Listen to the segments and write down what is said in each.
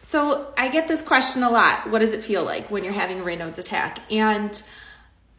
So I get this question a lot. What does it feel like when you're having a Raynauds attack? And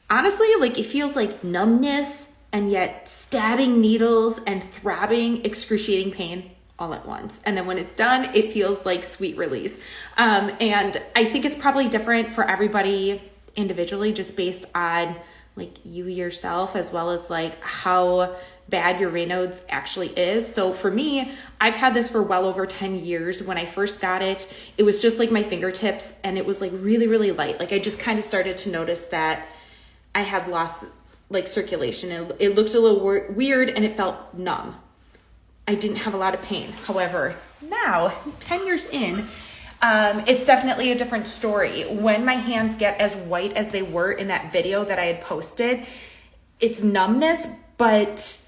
honestly, like it feels like numbness and yet stabbing needles and throbbing, excruciating pain all at once. And then when it's done, it feels like sweet release. And I think it's probably different for everybody individually, just based on like you yourself, as well as like how bad your Raynauds actually is. So for me, I've had this for well over 10 years. When I first got it, it was just like my fingertips and it was like really, really light. Like I just kind of started to notice that I had lost like circulation. It looked a little weird and it felt numb. I didn't have a lot of pain. However, now 10 years in, it's definitely a different story. When my hands get as white as they were in that video that I had posted, it's numbness, but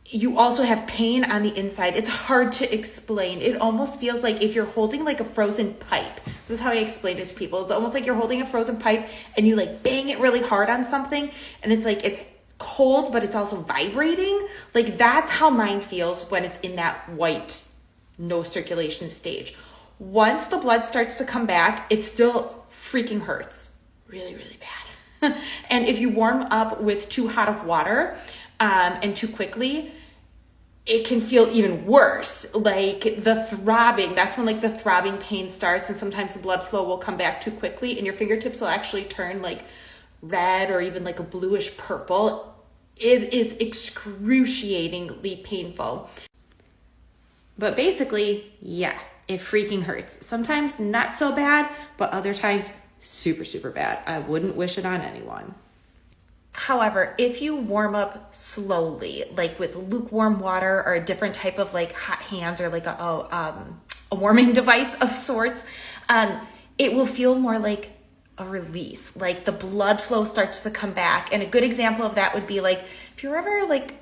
you also have pain on the inside. It's hard to explain. It almost feels like if you're holding like a frozen pipe. This is how I explain it to people. It's almost like you're holding a frozen pipe and you like bang it really hard on something and it's like it's cold, but it's also vibrating. Like that's how mine feels when it's in that white, no circulation stage. Once the blood starts to come back, it still freaking hurts. Really, really bad. And if you warm up with too hot of water and too quickly, it can feel even worse. Like the throbbing, that's when like the throbbing pain starts, and sometimes the blood flow will come back too quickly and your fingertips will actually turn like red or even like a bluish purple. It is excruciatingly painful. But basically, yeah, it freaking hurts. Sometimes not so bad, but other times super, super bad. I wouldn't wish it on anyone. However, if you warm up slowly, like with lukewarm water or a different type of like hot hands or like a warming device of sorts, it will feel more like a release. Like the blood flow starts to come back. And a good example of that would be like, if you're ever like,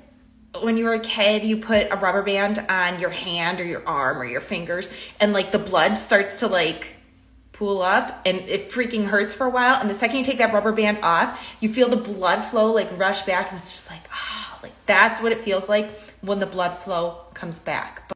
when you were a kid, you put a rubber band on your hand or your arm or your fingers and like the blood starts to like pool up and it freaking hurts for a while. And the second you take that rubber band off, you feel the blood flow like rush back and it's just like, like that's what it feels like when the blood flow comes back.